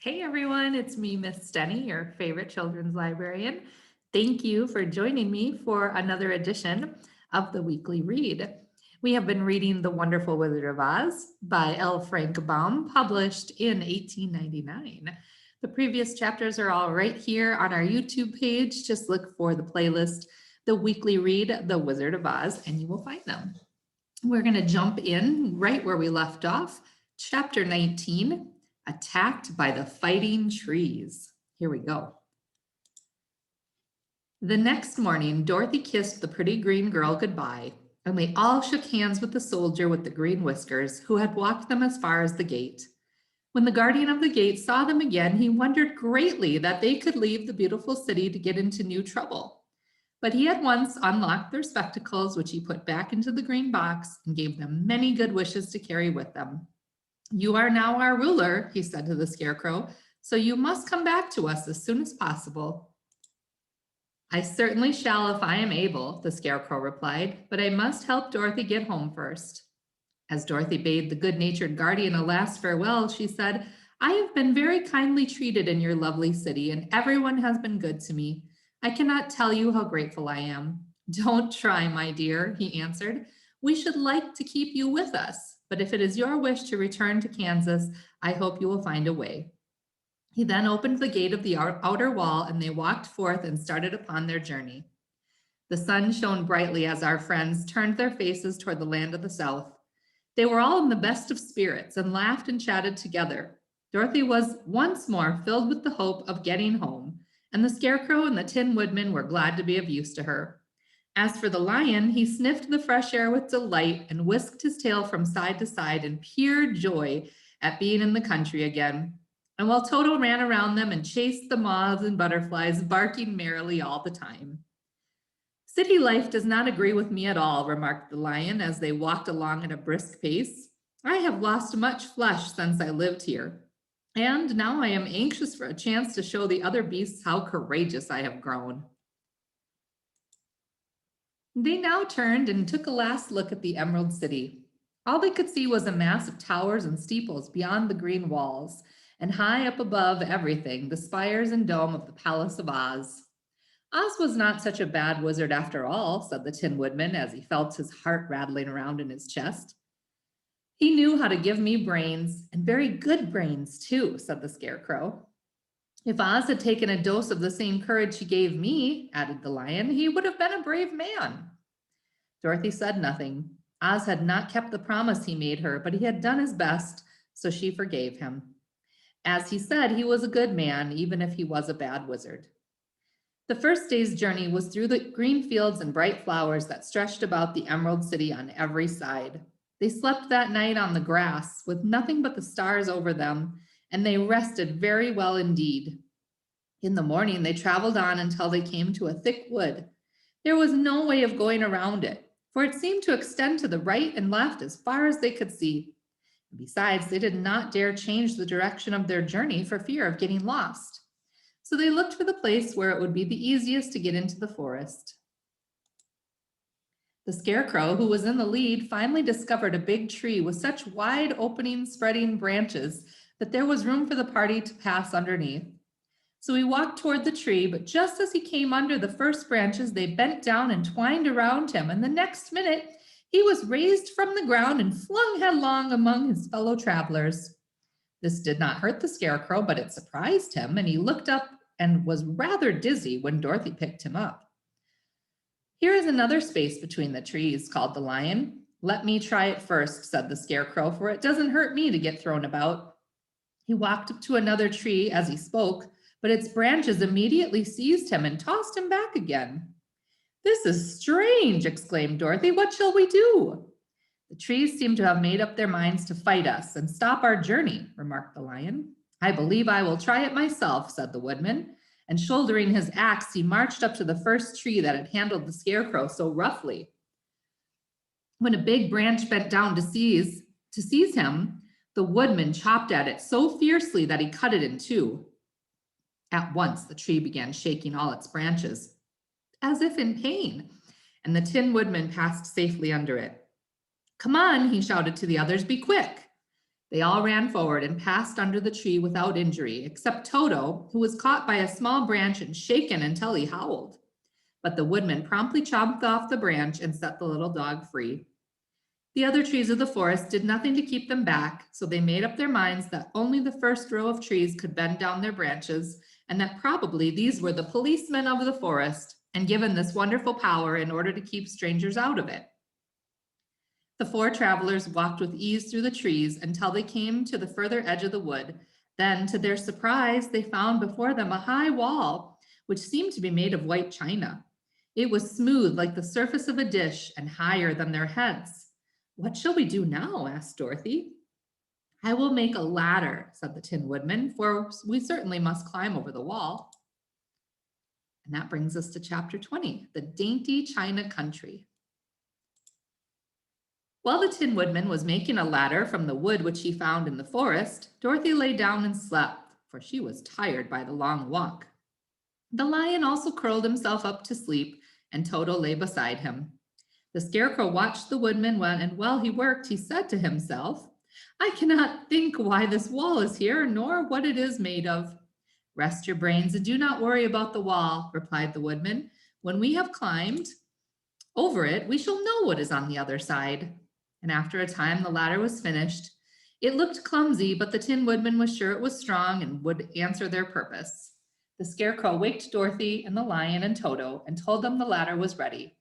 Hey everyone, it's me, Miss Stenny, your favorite children's librarian. Thank you for joining me for another edition of the weekly read. We have been reading The Wonderful Wizard of Oz by L. Frank Baum, published in 1899. The previous chapters are all right here on our YouTube page. Just look for the playlist, The Weekly Read, The Wizard of Oz, and you will find them. We're going to jump in right where we left off, chapter 19. Attacked by the Fighting Trees. Here we go. The next morning, Dorothy kissed the pretty green girl goodbye, and they all shook hands with the soldier with the green whiskers, who had walked them as far as the gate. When the guardian of the gate saw them again, he wondered greatly that they could leave the beautiful city to get into new trouble. But he at once unlocked their spectacles, which he put back into the green box, and gave them many good wishes to carry with them. "You are now our ruler," he said to the Scarecrow, "so you must come back to us as soon as possible." "I certainly shall if I am able," the Scarecrow replied, "but I must help Dorothy get home first." As Dorothy bade the good-natured guardian a last farewell, she said, "I have been very kindly treated in your lovely city, and everyone has been good to me. I cannot tell you how grateful I am." "Don't try, my dear," he answered. "We should like to keep you with us. But if it is your wish to return to Kansas, I hope you will find a way." He then opened the gate of the outer wall, and they walked forth and started upon their journey. The sun shone brightly as our friends turned their faces toward the land of the South. They were all in the best of spirits and laughed and chatted together. Dorothy was once more filled with the hope of getting home, and the Scarecrow and the Tin Woodman were glad to be of use to her. As for the lion, he sniffed the fresh air with delight and whisked his tail from side to side in pure joy at being in the country again. And while Toto ran around them and chased the moths and butterflies, barking merrily all the time. "City life does not agree with me at all," remarked the lion as they walked along at a brisk pace. "I have lost much flesh since I lived here, and now I am anxious for a chance to show the other beasts how courageous I have grown." They now turned and took a last look at the Emerald City. All they could see was a mass of towers and steeples beyond the green walls, and high up above everything, the spires and dome of the Palace of Oz. "Oz was not such a bad wizard after all," said the Tin Woodman as he felt his heart rattling around in his chest. "He knew how to give me brains, and very good brains, too," said the Scarecrow. "If Oz had taken a dose of the same courage he gave me," added the lion, "he would have been a brave man." Dorothy said nothing. Oz had not kept the promise he made her, but he had done his best, so she forgave him. As he said, he was a good man, even if he was a bad wizard. The first day's journey was through the green fields and bright flowers that stretched about the Emerald City on every side. They slept that night on the grass, with nothing but the stars over them, and they rested very well indeed. In the morning, they traveled on until they came to a thick wood. There was no way of going around it, for it seemed to extend to the right and left as far as they could see. Besides, they did not dare change the direction of their journey for fear of getting lost. So they looked for the place where it would be the easiest to get into the forest. The Scarecrow, who was in the lead, finally discovered a big tree with such wide opening, spreading branches that there was room for the party to pass underneath. So he walked toward the tree, but just as he came under the first branches, they bent down and twined around him, and the next minute he was raised from the ground and flung headlong among his fellow travelers. This did not hurt the Scarecrow, but it surprised him, and he looked up and was rather dizzy when Dorothy picked him up. "Here is another space between the trees," called the lion. "Let me try it first," said the Scarecrow, "for it doesn't hurt me to get thrown about." He walked up to another tree as he spoke, but its branches immediately seized him and tossed him back again. "This is strange," exclaimed Dorothy. "What shall we do?" "The trees seem to have made up their minds to fight us and stop our journey," remarked the lion. "I believe I will try it myself," said the woodman, and shouldering his axe, he marched up to the first tree that had handled the Scarecrow so roughly. When a big branch bent down to seize him, the woodman chopped at it so fiercely that he cut it in two. At once, the tree began shaking all its branches, as if in pain, and the Tin Woodman passed safely under it. "Come on," he shouted to the others, "be quick." They all ran forward and passed under the tree without injury, except Toto, who was caught by a small branch and shaken until he howled. But the woodman promptly chopped off the branch and set the little dog free. The other trees of the forest did nothing to keep them back, so they made up their minds that only the first row of trees could bend down their branches, and that probably these were the policemen of the forest, and given this wonderful power in order to keep strangers out of it. The four travelers walked with ease through the trees until they came to the further edge of the wood. Then, to their surprise, they found before them a high wall, which seemed to be made of white china. It was smooth like the surface of a dish and higher than their heads. "What shall we do now?" asked Dorothy. "I will make a ladder," said the Tin Woodman, "for we certainly must climb over the wall." And that brings us to chapter 20, the dainty China country. While the Tin Woodman was making a ladder from the wood which he found in the forest, Dorothy lay down and slept, for she was tired by the long walk. The lion also curled himself up to sleep, and Toto lay beside him. The Scarecrow watched the woodman and while he worked, he said to himself, "I cannot think why this wall is here, nor what it is made of." "Rest your brains and do not worry about the wall," replied the woodman. "When we have climbed over it, we shall know what is on the other side." And after a time, the ladder was finished. It looked clumsy, but the Tin Woodman was sure it was strong and would answer their purpose. The Scarecrow waked Dorothy and the lion and Toto and told them the ladder was ready.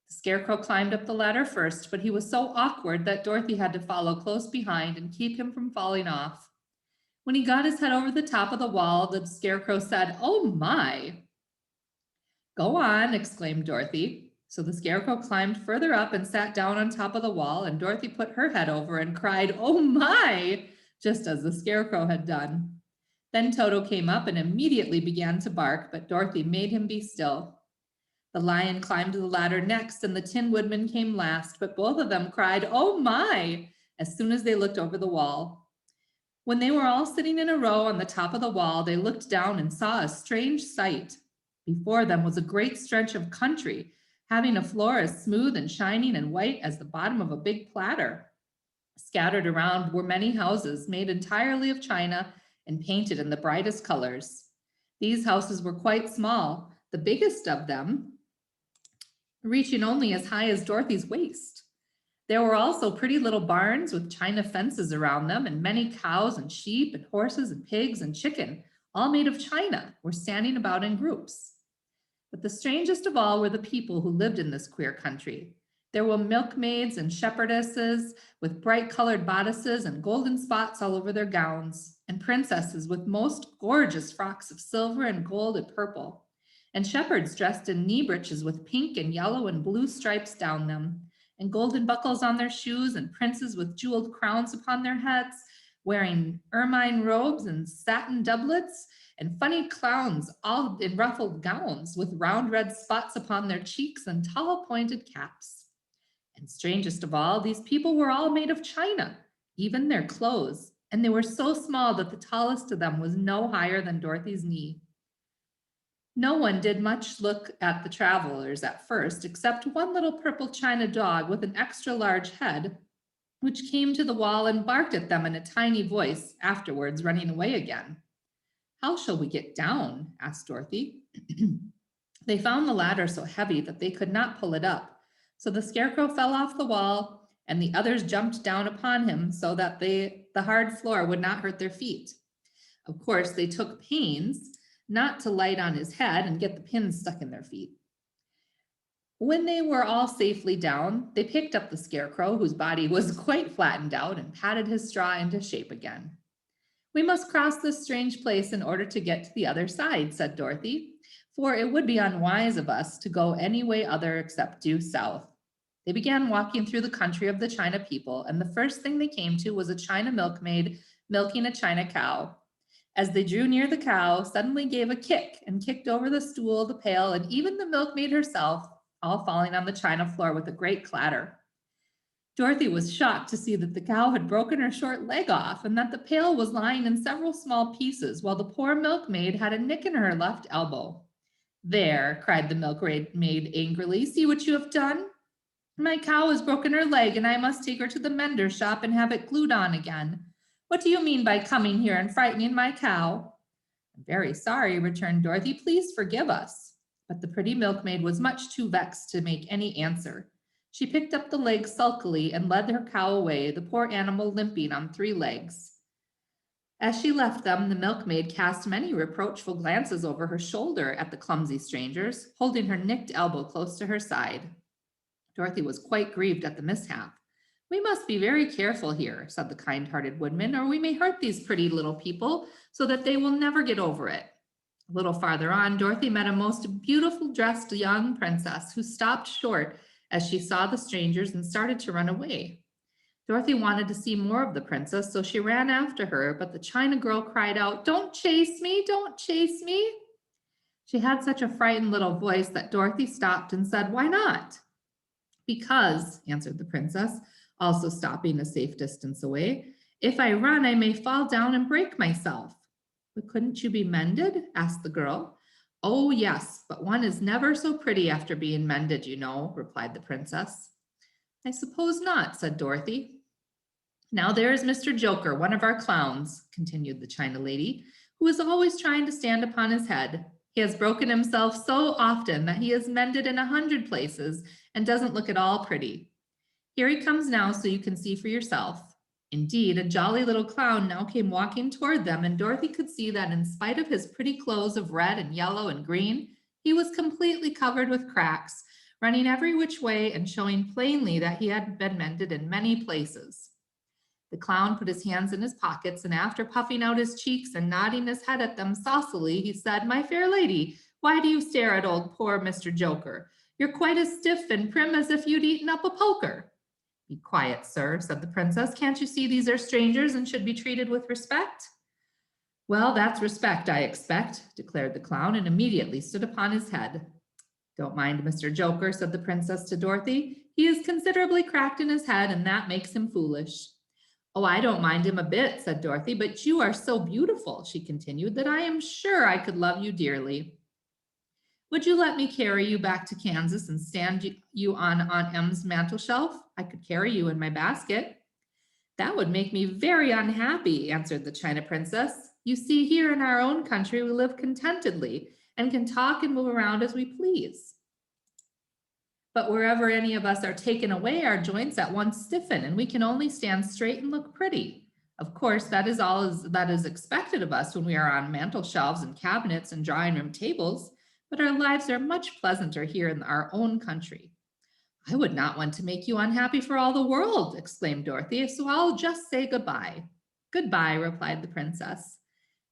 The Scarecrow climbed up the ladder first, but he was so awkward that Dorothy had to follow close behind and keep him from falling off. When he got his head over the top of the wall, the Scarecrow said, "Oh my!" "Go on," exclaimed Dorothy. So the Scarecrow climbed further up and sat down on top of the wall, and Dorothy put her head over and cried, "Oh my!" just as the Scarecrow had done. Then Toto came up and immediately began to bark, but Dorothy made him be still. The lion climbed the ladder next, and the Tin Woodman came last, but both of them cried, "Oh my!" as soon as they looked over the wall. When they were all sitting in a row on the top of the wall, they looked down and saw a strange sight. Before them was a great stretch of country, having a floor as smooth and shining and white as the bottom of a big platter. Scattered around were many houses made entirely of china and painted in the brightest colors. These houses were quite small, the biggest of them reaching only as high as Dorothy's waist. There were also pretty little barns with china fences around them, and many cows and sheep and horses and pigs and chicken, all made of china, were standing about in groups. But the strangest of all were the people who lived in this queer country. There were milkmaids and shepherdesses with bright colored bodices and golden spots all over their gowns, and princesses with most gorgeous frocks of silver and gold and purple, and shepherds dressed in knee breeches with pink and yellow and blue stripes down them, and golden buckles on their shoes, and princes with jeweled crowns upon their heads, wearing ermine robes and satin doublets, and funny clowns all in ruffled gowns with round red spots upon their cheeks and tall pointed caps. And strangest of all, these people were all made of china, even their clothes, and they were so small that the tallest of them was no higher than Dorothy's knee. No one did much look at the travelers at first, except one little purple china dog with an extra large head, which came to the wall and barked at them in a tiny voice, afterwards running away again. "How shall we get down?" asked Dorothy. They found the ladder so heavy that they could not pull it up. So the Scarecrow fell off the wall, and the others jumped down upon him so that the hard floor would not hurt their feet. Of course, they took pains not to light on his head and get the pins stuck in their feet. When they were all safely down, they picked up the Scarecrow, whose body was quite flattened out, and patted his straw into shape again. "We must cross this strange place in order to get to the other side," said Dorothy, "for it would be unwise of us to go any way other except due south." They began walking through the country of the China people, and the first thing they came to was a China milkmaid milking a China cow. As they drew near, the cow suddenly gave a kick and kicked over the stool, the pail, and even the milkmaid herself, all falling on the china floor with a great clatter. Dorothy was shocked to see that the cow had broken her short leg off and that the pail was lying in several small pieces, while the poor milkmaid had a nick in her left elbow. "There," cried the milkmaid angrily, "see what you have done? My cow has broken her leg, and I must take her to the mender's shop and have it glued on again. What do you mean by coming here and frightening my cow? I'm very sorry, returned Dorothy. Please forgive us. But the pretty milkmaid was much too vexed to make any answer. She picked up the leg sulkily and led her cow away, the poor animal limping on 3 legs. As she left them, the milkmaid cast many reproachful glances over her shoulder at the clumsy strangers, holding her nicked elbow close to her side. Dorothy was quite grieved at the mishap. We must be very careful here, said the kind-hearted woodman, or we may hurt these pretty little people so that they will never get over it. A little farther on, Dorothy met a most beautiful dressed young princess who stopped short as she saw the strangers and started to run away. Dorothy wanted to see more of the princess, so she ran after her, but the China girl cried out, "Don't chase me, don't chase me." She had such a frightened little voice that Dorothy stopped and said, "Why not?" "Because," answered the princess, also stopping a safe distance away, "if I run, I may fall down and break myself." "But couldn't you be mended?" asked the girl. "Oh, yes, but one is never so pretty after being mended, you know," replied the princess. "I suppose not," said Dorothy. "Now there is Mr. Joker, one of our clowns," continued the China lady, "who is always trying to stand upon his head. He has broken himself so often that he is mended in 100 places and doesn't look at all pretty. Here he comes now, so you can see for yourself." Indeed, a jolly little clown now came walking toward them, and Dorothy could see that in spite of his pretty clothes of red and yellow and green, he was completely covered with cracks, running every which way and showing plainly that he had been mended in many places. The clown put his hands in his pockets, and after puffing out his cheeks and nodding his head at them saucily, he said, "My fair lady, why do you stare at old poor Mr. Joker? You're quite as stiff and prim as if you'd eaten up a poker." "Be quiet, sir," said the princess. "Can't you see these are strangers and should be treated with respect?" "Well, that's respect, I expect," declared the clown, and immediately stood upon his head. "Don't mind Mr. Joker," said the princess to Dorothy. "He is considerably cracked in his head, and that makes him foolish." "Oh, I don't mind him a bit," said Dorothy, "but you are so beautiful," she continued, "that I am sure I could love you dearly. Would you let me carry you back to Kansas and stand you on Aunt Em's mantel shelf? I could carry you in my basket." "That would make me very unhappy," answered the China princess. "You see, here in our own country, we live contentedly and can talk and move around as we please. But wherever any of us are taken away, our joints at once stiffen, and we can only stand straight and look pretty. Of course, that is all that is expected of us when we are on mantel shelves and cabinets and drawing room tables, but our lives are much pleasanter here in our own country." "I would not want to make you unhappy for all the world," exclaimed Dorothy, "so I'll just say goodbye." "Goodbye," replied the princess.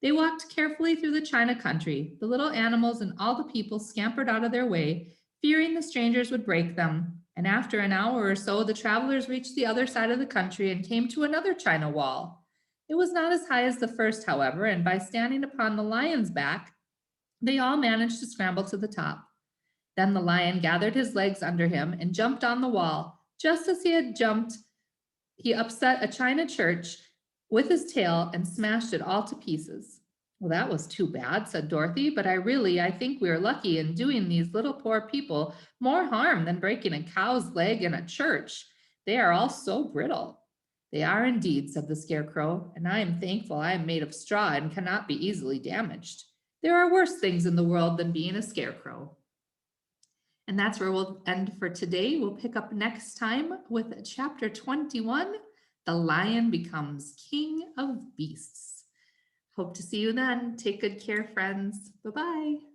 They walked carefully through the China country. The little animals and all the people scampered out of their way, fearing the strangers would break them. And after an hour or so, the travelers reached the other side of the country and came to another China wall. It was not as high as the first, however, and by standing upon the lion's back, they all managed to scramble to the top. Then the lion gathered his legs under him and jumped on the wall. Just as he had jumped, he upset a China church with his tail and smashed it all to pieces. "Well, that was too bad," said Dorothy, "but I think we are lucky in doing these little poor people more harm than breaking a cow's leg in a church. They are all so brittle." "They are indeed," said the Scarecrow, "and I am thankful I am made of straw and cannot be easily damaged. There are worse things in the world than being a scarecrow." And that's where we'll end for today. We'll pick up next time with chapter 21, The Lion Becomes King of Beasts. Hope to see you then. Take good care, friends. Bye-bye.